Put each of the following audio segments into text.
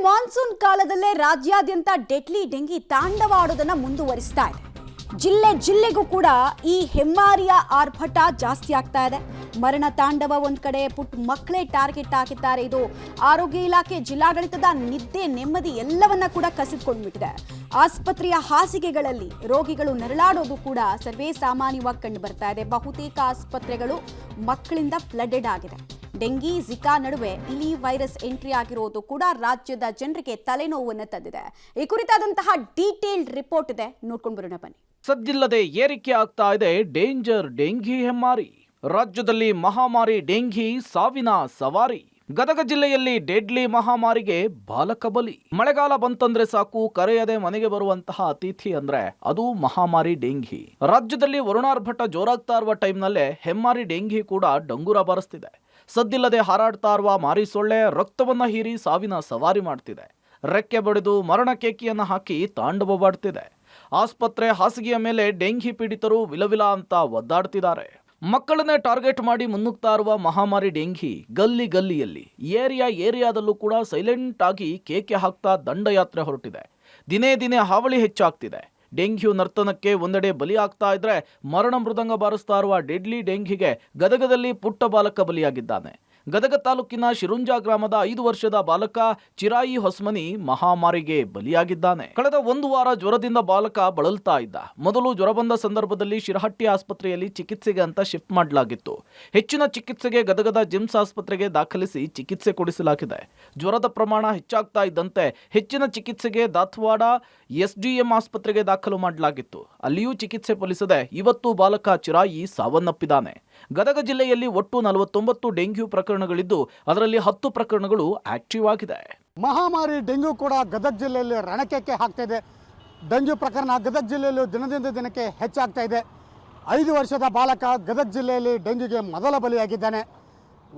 Monsoon ಕಾಲದಲ್ಲೇ ರಾಜ್ಯಾದ್ಯಂತ deadly dengue ತಾಂಡವಾಡೋದನ್ನ ಮುಂದುವರಿಸ್ತಾ ಇದೆ. ಜಿಲ್ಲೆ ಜಿಲ್ಲೆಗೂ ಕೂಡ ಈ ಹೆಮ್ಮಾರಿಯ ಆರ್ಭಟ ಜಾಸ್ತಿ ಆಗ್ತಾ ಇದೆ. ಮರಣ ತಾಂಡವ ಒಂದ್ ಕಡೆ, ಪುಟ್ಟ ಮಕ್ಕಳೇ ಟಾರ್ಗೆಟ್ ಆಗಿದ್ದಾರೆ. ಇದು ಆರೋಗ್ಯ ಇಲಾಖೆ, ಜಿಲ್ಲಾಡಳಿತದ ನಿದ್ದೆ ನೆಮ್ಮದಿ ಎಲ್ಲವನ್ನ ಕೂಡ ಕಸಿದುಕೊಂಡ್ಬಿಟ್ಟಿದೆ. ಆಸ್ಪತ್ರೆಯ ಹಾಸಿಗೆಗಳಲ್ಲಿ ರೋಗಿಗಳು ನರಳಾಡೋದು ಕೂಡ ಸರ್ವೇ ಸಾಮಾನ್ಯವಾಗಿ ಕಂಡು ಬರ್ತಾ ಇದೆ. ಬಹುತೇಕ ಆಸ್ಪತ್ರೆಗಳು ಮಕ್ಕಳಿಂದ ಫ್ಲಡೆಡ್ ಆಗಿದೆ. ಡೆಂಗಿ ಜಿಕಾ ನಡುವೆ ಇಲಿ ವೈರಸ್ ಎಂಟ್ರಿ ಆಗಿರೋದು ಕೂಡ ರಾಜ್ಯದ ಜನರಿಗೆ ತಲೆನೋವನ್ನು ತಂದಿದೆ. ಈ ಕುರಿತಾದಂತಹ ಡೀಟೇಲ್ಡ್ ರಿಪೋರ್ಟ್ ಇದೆ, ನೋಡ್ಕೊಂಡು ಬರೋಣ ಬನ್ನಿ. ಸದ್ದಿಲ್ಲದೆ ಏರಿಕೆ ಆಗ್ತಾ ಇದೆ ಡೇಂಜರ್ ಡೆಂಗಿ ಹೆಮ್ಮಾರಿ. ರಾಜ್ಯದಲ್ಲಿ ಮಹಾಮಾರಿ ಡೆಂಗಿ ಸಾವಿನ ಸವಾರಿ. ಗದಗ ಜಿಲ್ಲೆಯಲ್ಲಿ ಡೆಡ್ಲಿ ಮಹಾಮಾರಿಗೆ ಬಾಲಕ ಬಲಿ. ಮಳೆಗಾಲ ಬಂತಂದ್ರೆ ಸಾಕು, ಕರೆಯದೆ ಮನೆಗೆ ಬರುವಂತಹ ಅತಿಥಿ ಅಂದ್ರೆ ಅದು ಮಹಾಮಾರಿ ಡೆಂಗಿ. ರಾಜ್ಯದಲ್ಲಿ ವರುಣಾರ್ಭಟ ಜೋರಾಗ್ತಾ ಇರುವ ಟೈಮ್ನಲ್ಲೇ ಹೆಮ್ಮಾರಿ ಡೆಂಗಿ ಕೂಡ ಡಂಗುರ ಬಾರಿಸ್ತಿದೆ. ಸದ್ದಿಲ್ಲದೆ ಹಾರಾಡ್ತಾ ಇರುವ ಮಾರಿ ಸೊಳ್ಳೆ ರಕ್ತವನ್ನ ಹೀರಿ ಸಾವಿನ ಸವಾರಿ ಮಾಡ್ತಿದೆ. ರೆಕ್ಕೆ ಬಡಿದು ಮರಣ ಕೇಕಿಯನ್ನ ಹಾಕಿ ತಾಂಡವವಾಡ್ತಿದೆ. ಆಸ್ಪತ್ರೆ ಹಾಸಿಗೆಯ ಮೇಲೆ ಡೆಂಗಿ ಪೀಡಿತರು ವಿಲವಿಲ ಅಂತ ಒದ್ದಾಡ್ತಿದ್ದಾರೆ. ಮಕ್ಕಳನ್ನೇ ಟಾರ್ಗೆಟ್ ಮಾಡಿ ಮುನ್ನುಗ್ತಾ ಇರುವ ಮಹಾಮಾರಿ ಡೆಂಗಿ ಗಲ್ಲಿ ಗಲ್ಲಿಯಲ್ಲಿ, ಏರಿಯಾದಲ್ಲೂ ಕೂಡ ಸೈಲೆಂಟ್ ಆಗಿ ಕೇಕೆ ಹಾಕ್ತಾ ದಂಡಯಾತ್ರೆ ಹೊರಟಿದೆ. ದಿನೇ ದಿನೇ ಹಾವಳಿ ಹೆಚ್ಚಾಗ್ತಿದೆ. ಡೆಂಗ್ಯೂ ನರ್ತನಕ್ಕೆ ಒಂದೆಡೆ ಬಲಿಯಾಗ್ತಾ ಇದ್ರೆ, ಮರಣ ಮೃದಂಗ ಬಾರಿಸ್ತಾ ಇರುವ ಡೆಡ್ಲಿ ಡೆಂಗಿಗೆ ಗದಗದಲ್ಲಿ ಪುಟ್ಟ ಬಾಲಕ ಬಲಿಯಾಗಿದ್ದಾನೆ. ಗದಗ ತಾಲೂಕಿನ ಶಿರುಂಜಾ ಗ್ರಾಮದ 5 ವರ್ಷದ ಬಾಲಕ ಚಿರಾಯಿ ಹೊಸ್ಮನಿ ಮಹಾಮಾರಿಗೆ ಬಲಿಯಾಗಿದ್ದಾನೆ. ಕಳೆದ 1 ವಾರ ಜ್ವರದಿಂದ ಬಾಲಕ ಬಳಲ್ತಾ ಇದ್ದ. ಮೊದಲು ಜ್ವರ ಬಂದ ಸಂದರ್ಭದಲ್ಲಿ ಶಿರಹಟ್ಟಿ ಆಸ್ಪತ್ರೆಯಲ್ಲಿ ಚಿಕಿತ್ಸೆಗೆ ಅಂತ ಶಿಫ್ಟ್ ಮಾಡಲಾಗಿತ್ತು. ಹೆಚ್ಚಿನ ಚಿಕಿತ್ಸೆಗೆ ಗದಗದ ಜಿಮ್ಸ್ ಆಸ್ಪತ್ರೆಗೆ ದಾಖಲಿಸಿ ಚಿಕಿತ್ಸೆ ಕೊಡಿಸಲಾಗಿದೆ. ಜ್ವರದ ಪ್ರಮಾಣ ಹೆಚ್ಚಾಗ್ತಾ ಇದ್ದಂತೆ ಹೆಚ್ಚಿನ ಚಿಕಿತ್ಸೆಗೆ ದಾತ್ವಾಡ SDM ಆಸ್ಪತ್ರೆಗೆ ದಾಖಲು ಮಾಡಲಾಗಿತ್ತು. ಅಲ್ಲಿಯೂ ಚಿಕಿತ್ಸೆ ಫಲಿಸದೆ ಇವತ್ತು ಬಾಲಕ ಚಿರಾಯಿ ಸಾವನ್ನಪ್ಪಿದ್ದಾನೆ. ಗದಗ ಜಿಲ್ಲೆಯಲ್ಲಿ ಒಟ್ಟು 49 ಡೆಂಗ್ಯೂ ಪ್ರಕರಣಗಳಿದ್ದು, ಅದರಲ್ಲಿ 10 ಪ್ರಕರಣಗಳು ಆಕ್ಟಿವ್ ಆಗಿದೆ. ಮಹಾಮಾರಿ ಡೆಂಗ್ಯೂ ಕೂಡ ಗದಗ ಜಿಲ್ಲೆಯಲ್ಲಿ ರಣಕೇಕೆ ಹಾಕ್ತಾ ಇದೆ. ಡೆಂಗ್ಯೂ ಪ್ರಕರಣ ಗದಗ ಜಿಲ್ಲೆಯಲ್ಲಿ ದಿನದಿಂದ ದಿನಕ್ಕೆ ಹೆಚ್ಚಾಗ್ತಾ ಇದೆ. 5 ವರ್ಷದ ಬಾಲಕ ಗದಗ ಜಿಲ್ಲೆಯಲ್ಲಿ ಡೆಂಗ್ಯೂಗೆ ಮೊದಲ ಬಲಿಯಾಗಿದ್ದಾನೆ.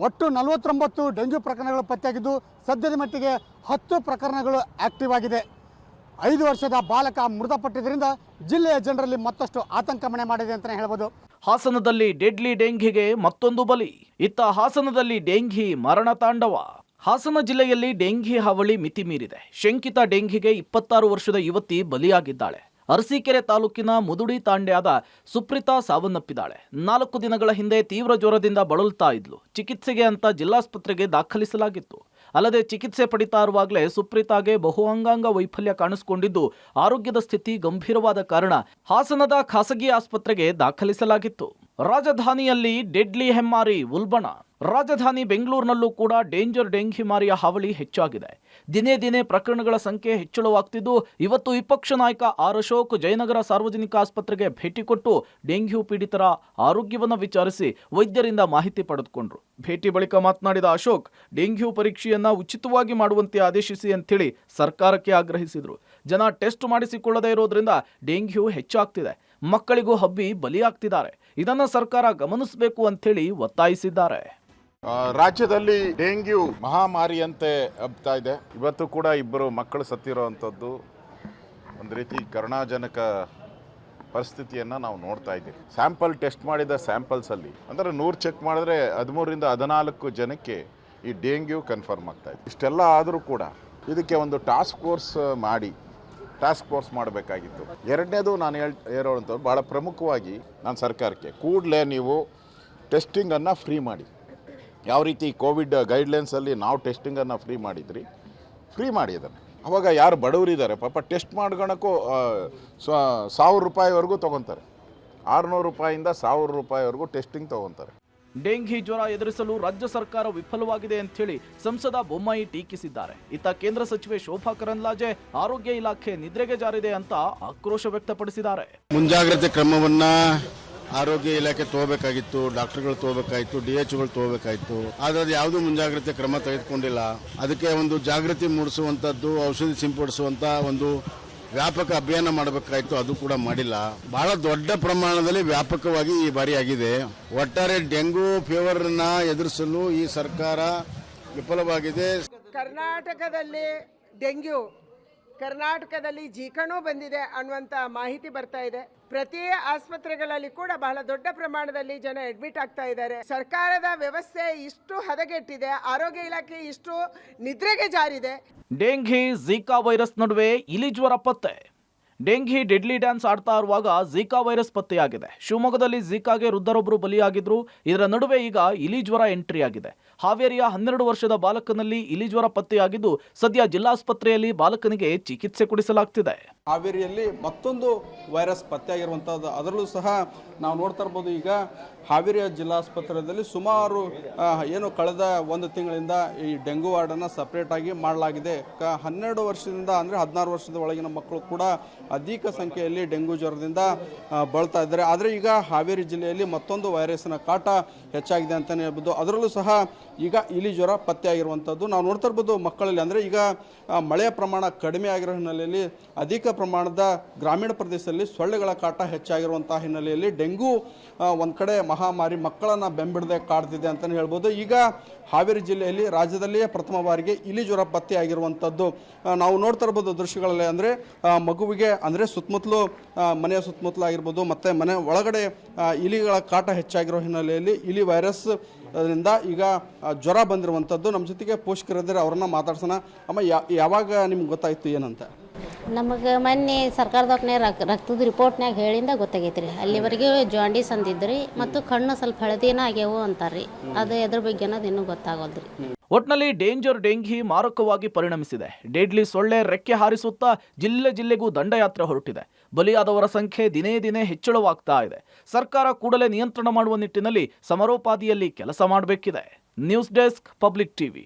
ಒಟ್ಟು 49 ಡೆಂಗ್ಯೂ ಪ್ರಕರಣಗಳು ಪತ್ತೆಯಾಗಿದ್ದು, ಸದ್ಯದ ಮಟ್ಟಿಗೆ 10 ಪ್ರಕರಣಗಳು ಆಕ್ಟಿವ್ ಆಗಿದೆ. 5 ವರ್ಷದ ಬಾಲಕ ಮೃತಪಟ್ಟಿದ್ದರಿಂದ ಜಿಲ್ಲೆಯ ಜನರಲ್ಲಿ ಮತ್ತಷ್ಟು ಆತಂಕ ಮನೆ ಮಾಡಿದೆ ಅಂತಲೇ ಹೇಳ್ಬೋದು. ಹಾಸನದಲ್ಲಿ ಡೆಡ್ಲಿ ಡೆಂಗಿಗೆ ಮತ್ತೊಂದು ಬಲಿ. ಇತ್ತ ಹಾಸನದಲ್ಲಿ ಡೆಂಗಿ ಮರಣ ತಾಂಡವ. ಹಾಸನ ಜಿಲ್ಲೆಯಲ್ಲಿ ಡೆಂಗಿ ಹಾವಳಿ ಮಿತಿ ಮೀರಿದೆ. ಶಂಕಿತ ಡೆಂಗಿಗೆ 26 ವರ್ಷದ ಯುವತಿ ಬಲಿಯಾಗಿದ್ದಾಳೆ. ಅರಸೀಕೆರೆ ತಾಲೂಕಿನ ಮುದುಡಿ ತಾಂಡ್ಯದ ಸುಪ್ರೀತಾ ಸಾವನ್ನಪ್ಪಿದ್ದಾಳೆ. 4 ದಿನಗಳ ಹಿಂದೆ ತೀವ್ರ ಜ್ವರದಿಂದ ಬಳಲ್ತಾ ಇದ್ಲು. ಚಿಕಿತ್ಸೆಗೆ ಅಂತ ಜಿಲ್ಲಾಸ್ಪತ್ರೆಗೆ ದಾಖಲಿಸಲಾಗಿತ್ತು. ಅಲ್ಲದೆ ಚಿಕಿತ್ಸೆ ಪಡಿತಾ ಇರುವಾಗಲೇ ಸುಪ್ರೀತಾಗೆ ಬಹು ಅಂಗಾಂಗ ವೈಫಲ್ಯ ಕಾಣಿಸಿಕೊಂಡಿದ್ದು, ಆರೋಗ್ಯದ ಸ್ಥಿತಿ ಗಂಭೀರವಾದ ಕಾರಣ ಹಾಸನದ ಖಾಸಗಿ ಆಸ್ಪತ್ರೆಗೆ ದಾಖಲಿಸಲಾಗಿತ್ತು. ರಾಜಧಾನಿಯಲ್ಲಿ ಡೆಡ್ಲಿ ಹೆಮ್ಮಾರಿ ಉಲ್ಬಣ. ರಾಜಧಾನಿ ಬೆಂಗಳೂರಿನಲ್ಲೂ ಕೂಡ ಡೇಂಜರ್ ಡೆಂಗಿ ಮಾರಿಯ ಹಾವಳಿ ಹೆಚ್ಚಾಗಿದೆ. ದಿನೇ ದಿನೇ ಪ್ರಕರಣಗಳ ಸಂಖ್ಯೆ ಹೆಚ್ಚಳವಾಗ್ತಿದ್ದು, ಇವತ್ತು ವಿಪಕ್ಷ ನಾಯಕ ಆರ್ ಅಶೋಕ್ ಜಯನಗರ ಸಾರ್ವಜನಿಕ ಆಸ್ಪತ್ರೆಗೆ ಭೇಟಿ ಕೊಟ್ಟು ಡೆಂಗ್ಯೂ ಪೀಡಿತರ ಆರೋಗ್ಯವನ್ನು ವಿಚಾರಿಸಿ ವೈದ್ಯರಿಂದ ಮಾಹಿತಿ ಪಡೆದುಕೊಂಡ್ರು. ಭೇಟಿ ಬಳಿಕ ಮಾತನಾಡಿದ ಅಶೋಕ್, ಡೆಂಗ್ಯೂ ಪರೀಕ್ಷೆಯನ್ನ ಉಚಿತವಾಗಿ ಮಾಡುವಂತೆ ಆದೇಶಿಸಿ ಅಂತೇಳಿ ಸರ್ಕಾರಕ್ಕೆ ಆಗ್ರಹಿಸಿದ್ರು. ಜನ ಟೆಸ್ಟ್ ಮಾಡಿಸಿಕೊಳ್ಳದೇ ಇರೋದ್ರಿಂದ ಡೆಂಗ್ಯೂ ಹೆಚ್ಚಾಗ್ತಿದೆ. ಮಕ್ಕಳಿಗೂ ಹಬ್ಬಿ ಬಲಿಯಾಗ್ತಿದ್ದಾರೆ. ಇದನ್ನ ಸರ್ಕಾರ ಗಮನಿಸಬೇಕು ಅಂತೇಳಿ ಒತ್ತಾಯಿಸಿದ್ದಾರೆ. ರಾಜ್ಯದಲ್ಲಿ ಡೆಂಗ್ಯೂ ಮಹಾಮಾರಿಯಂತೆ ಹಬ್ತಾ ಇದೆ. ಇವತ್ತು ಕೂಡ 2 ಮಕ್ಕಳು ಸತ್ತಿರೋವಂಥದ್ದು ಒಂದು ರೀತಿ ಕರುಣಾಜನಕ ಪರಿಸ್ಥಿತಿಯನ್ನು ನಾವು ನೋಡ್ತಾ ಇದ್ದೀವಿ. ಸ್ಯಾಂಪಲ್ ಟೆಸ್ಟ್ ಮಾಡಿದ ಸ್ಯಾಂಪಲ್ಸಲ್ಲಿ ಅಂದರೆ 100 ಚೆಕ್ ಮಾಡಿದ್ರೆ 13ರಿಂದ 14 ಜನಕ್ಕೆ ಈ ಡೆಂಗ್ಯೂ ಕನ್ಫರ್ಮ್ ಆಗ್ತಾ ಇದೆ. ಇಷ್ಟೆಲ್ಲ ಆದರೂ ಕೂಡ ಇದಕ್ಕೆ ಒಂದು ಟಾಸ್ಕ್ ಫೋರ್ಸ್ ಮಾಡಬೇಕಾಗಿತ್ತು. ಎರಡನೇದು ನಾನು ಹೇಳೋವಂಥದ್ದು ಭಾಳ ಪ್ರಮುಖವಾಗಿ ನಾನು ಸರ್ಕಾರಕ್ಕೆ ಕೂಡಲೇ ನೀವು ಟೆಸ್ಟಿಂಗನ್ನು ಫ್ರೀ ಮಾಡಿ. ಯಾವ ರೀತಿ ಕೋವಿಡ್ ಗೈಡ್ಲೈನ್ಸಲ್ಲಿ ನಾವು ಟೆಸ್ಟಿಂಗನ್ನು ಫ್ರೀ ಮಾಡಿ ಅದನ್ನು. ಅವಾಗ ಯಾರು ಬಡವರಿದ್ದಾರೆ ಪಾಪ ಟೆಸ್ಟ್ ಮಾಡ್ಕೊಳಕ್ಕೂ 1000 ರೂಪಾಯಿವರೆಗೂ ತೊಗೊತಾರೆ. 600 ರೂಪಾಯಿಂದ 1000 ರೂಪಾಯಿವರೆಗೂ ಟೆಸ್ಟಿಂಗ್ ತೊಗೊತಾರೆ. ಡೆಂಗಿ ಜ್ವರ ಎದುರಿಸಲು ರಾಜ್ಯ ಸರ್ಕಾರ ವಿಫಲವಾಗಿದೆ ಅಂತೇಳಿ ಸಂಸದ ಬೊಮ್ಮಾಯಿ ಟೀಕಿಸಿದ್ದಾರೆ. ಇತ್ತ ಕೇಂದ್ರ ಸಚಿವೆ ಶೋಭಾ ಕರಂದ್ಲಾಜೆ ಆರೋಗ್ಯ ಇಲಾಖೆ ನಿದ್ರೆಗೆ ಜಾರಿದೆ ಅಂತ ಆಕ್ರೋಶ ವ್ಯಕ್ತಪಡಿಸಿದ್ದಾರೆ. ಮುಂಜಾಗ್ರತೆ ಕ್ರಮವನ್ನ ಆರೋಗ್ಯ ಇಲಾಖೆ ತಗೋಬೇಕಾಗಿತ್ತು, ಡಾಕ್ಟರ್ಗಳು ತಗೋಬೇಕಾಗಿತ್ತು, DHಗಳು ತಗೋಬೇಕಾಗಿತ್ತು. ಆದರೆ ಅದು ಯಾವುದೂ ಮುಂಜಾಗ್ರತೆ ಕ್ರಮ ತೆಗೆದುಕೊಂಡಿಲ್ಲ. ಅದಕ್ಕೆ ಒಂದು ಜಾಗೃತಿ ಮೂಡಿಸುವಂಥದ್ದು, ಔಷಧಿ ಸಿಂಪಡಿಸುವಂಥ ಒಂದು ವ್ಯಾಪಕ ಅಭಿಯಾನ ಮಾಡಬೇಕಾಯಿತು, ಅದು ಕೂಡ ಮಾಡಿಲ್ಲ. ಬಹಳ ದೊಡ್ಡ ಪ್ರಮಾಣದಲ್ಲಿ ವ್ಯಾಪಕವಾಗಿ ಈ ಬಾರಿ ಆಗಿದೆ. ಒಟ್ಟಾರೆ ಡೆಂಗು ಫೀವರ್ನ ಎದುರಿಸಲು ಈ ಸರ್ಕಾರ ವಿಫಲವಾಗಿದೆ. ಕರ್ನಾಟಕದಲ್ಲಿ ಡೆಂಗ್ಯೂ ಕರ್ನಾಟಕದಲ್ಲಿ ಜೀಕಣು ಬಂದಿದೆ ಅನ್ನುವಂಥ ಮಾಹಿತಿ ಬರ್ತಾ ಇದೆ. ಪ್ರತಿ ಆಸ್ಪತ್ರೆಗಳಲ್ಲಿ ಕೂಡ ಬಹಳ ದೊಡ್ಡ ಪ್ರಮಾಣದಲ್ಲಿ ಜನ ಅಡ್ಮಿಟ್ ಆಗ್ತಾ ಇದ್ದಾರೆ. ಸರ್ಕಾರದ ವ್ಯವಸ್ಥೆ ಇಷ್ಟು ಹದಗೆಟ್ಟಿದೆ, ಆರೋಗ್ಯ ಇಲಾಖೆ ಇಷ್ಟು ನಿದ್ರೆಗೆ ಜಾರಿದೆ. ಡೆಂಘಿ ಝಿಕಾ ವೈರಸ್ ನಡುವೆ ಇಲಿ ಜ್ವರ ಪತ್ತೆ. ಡೆಂಘಿ ಡೆಡ್ಲಿ ಡ್ಯಾನ್ಸ್ ಆಡ್ತಾ ಇರುವಾಗ ಝಿಕಾ ವೈರಸ್ ಪತ್ತೆಯಾಗಿದೆ. ಶಿವಮೊಗ್ಗದಲ್ಲಿ ಝಿಕಾಗೆ ವೃದ್ಧರೊಬ್ಬರು ಬಲಿಯಾಗಿದ್ರು. ಇದರ ನಡುವೆ ಈಗ ಇಲಿ ಜ್ವರ ಎಂಟ್ರಿ ಆಗಿದೆ. ಹಾವೇರಿಯ 12 ವರ್ಷದ ಬಾಲಕನಲ್ಲಿ ಇಲಿ ಜ್ವರ ಪತ್ತೆಯಾಗಿದ್ದು ಸದ್ಯ ಜಿಲ್ಲಾಸ್ಪತ್ರೆಯಲ್ಲಿ ಬಾಲಕನಿಗೆ ಚಿಕಿತ್ಸೆ ಕೊಡಿಸಲಾಗ್ತಿದೆ. ಹಾವೇರಿಯಲ್ಲಿ ಮತ್ತೊಂದು ವೈರಸ್ ಪತ್ತೆಯಾಗಿರುವಂಥದ್ದು. ಅದರಲ್ಲೂ ಸಹ ನಾವು ನೋಡ್ತಾ ಇರ್ಬೋದು, ಈಗ ಹಾವೇರಿಯ ಜಿಲ್ಲಾಸ್ಪತ್ರೆಯಲ್ಲಿ ಸುಮಾರು ಏನು ಕಳೆದ 1 ತಿಂಗಳಿಂದ ಈ ಡೆಂಗು ವಾರ್ಡನ್ನು ಸಪ್ರೇಟಾಗಿ ಮಾಡಲಾಗಿದೆ. 12 ವರ್ಷದಿಂದ ಅಂದರೆ 16 ವರ್ಷದ ಒಳಗಿನ ಮಕ್ಕಳು ಕೂಡ ಅಧಿಕ ಸಂಖ್ಯೆಯಲ್ಲಿ ಡೆಂಗು ಜ್ವರದಿಂದ ಬಳಲ್ತಾ ಇದ್ದಾರೆ. ಆದರೆ ಈಗ ಹಾವೇರಿ ಜಿಲ್ಲೆಯಲ್ಲಿ ಮತ್ತೊಂದು ವೈರಸ್ನ ಕಾಟ ಹೆಚ್ಚಾಗಿದೆ ಅಂತಲೇ ಹೇಳ್ಬೋದು. ಅದರಲ್ಲೂ ಸಹ ಈಗ ಇಲಿ ಜ್ವರ ಪತ್ತೆಯಾಗಿರುವಂಥದ್ದು ನಾವು ನೋಡ್ತಾ ಇರ್ಬೋದು ಮಕ್ಕಳಲ್ಲಿ. ಅಂದರೆ ಈಗ ಮಳೆಯ ಪ್ರಮಾಣ ಕಡಿಮೆ ಆಗಿರೋ ಹಿನ್ನೆಲೆಯಲ್ಲಿ ಅಧಿಕ ಪ್ರಮಾಣದ ಗ್ರಾಮೀಣ ಪ್ರದೇಶದಲ್ಲಿ ಸೊಳ್ಳೆಗಳ ಕಾಟ ಹೆಚ್ಚಾಗಿರುವಂಥ ಹಿನ್ನೆಲೆಯಲ್ಲಿ ಡೆಂಗು ಒಂದು ಕಡೆ ಮಹಾಮಾರಿ ಮಕ್ಕಳನ್ನು ಬೆಂಬಿಡದೆ ಕಾಡ್ತಿದೆ ಅಂತಲೇ ಹೇಳ್ಬೋದು. ಈಗ ಹಾವೇರಿ ಜಿಲ್ಲೆಯಲ್ಲಿ ರಾಜ್ಯದಲ್ಲಿಯೇ ಪ್ರಥಮ ಬಾರಿಗೆ ಇಲಿ ಜ್ವರ ಪತ್ತೆಯಾಗಿರುವಂಥದ್ದು ನಾವು ನೋಡ್ತಾ ಇರ್ಬೋದು ದೃಶ್ಯಗಳಲ್ಲಿ. ಅಂದರೆ ಮಗುವಿಗೆ ಅಂದರೆ ಸುತ್ತಮುತ್ತಲು ಮನೆಯ ಸುತ್ತಮುತ್ತಲು ಆಗಿರ್ಬೋದು ಮತ್ತು ಮನೆ ಒಳಗಡೆ ಇಲಿಗಳ ಕಾಟ ಹೆಚ್ಚಾಗಿರೋ ಹಿನ್ನೆಲೆಯಲ್ಲಿ ಇಲಿ ವೈರಸ್ ಅದರಿಂದ ಈಗ ಜ್ವರ ಬಂದಿರುವಂಥದ್ದು. ನಮ್ಮ ಜೊತೆಗೆ ಪೋಷಕರಿದ್ದಾರೆ, ಅವ್ರನ್ನ ಮಾತಾಡ್ಸೋಣ. ಅಮ್ಮ, ಯಾವಾಗ ನಿಮ್ಗೆ ಗೊತ್ತಾಯಿತು ಏನಂತ? ನಮಗೆ ಮೊನ್ನೆ ಸರ್ಕಾರದವ್ರನ್ನೇ ರಕ್ತದ ರಿಪೋರ್ಟ್ನಾಗ ಹೇಳಿಂದ ಗೊತ್ತಾಗೈತೆ ರೀ. ಅಲ್ಲಿವರೆಗೆ ಜಾಂಡೀಸ್ ಅಂದಿದ್ರಿ ಮತ್ತು ಕಣ್ಣು ಸ್ವಲ್ಪ ಹಳದಿನ ಆಗ್ಯಾವು ಅಂತಾರ್ರಿ. ಅದು ಎದ್ರ ಬಗ್ಗೆ ಅನ್ನೋದು ಇನ್ನೂ ಗೊತ್ತಾಗೋದ್ರಿ. ಒಟ್ನಲ್ಲಿ ಡೇಂಜರ್ ಡೆಂಘಿ ಮಾರಕವಾಗಿ ಪರಿಣಮಿಸಿದೆ. ಡೆಡ್ಲಿ ಸೊಳ್ಳೆ ರೆಕ್ಕೆ ಹಾರಿಸುತ್ತಾ ಜಿಲ್ಲೆಗೂ ದಂಡಯಾತ್ರೆ ಹೊರಟಿದೆ. ಬಲಿಯಾದವರ ಸಂಖ್ಯೆ ದಿನೇ ದಿನೇ ಹೆಚ್ಚಳವಾಗ್ತಾ ಇದೆ. ಸರ್ಕಾರ ಕೂಡಲೇ ನಿಯಂತ್ರಣ ಮಾಡುವ ನಿಟ್ಟಿನಲ್ಲಿ ಸಮರೋಪಾದಿಯಲ್ಲಿ ಕೆಲಸ ಮಾಡಬೇಕಿದೆ. News desk, public TV.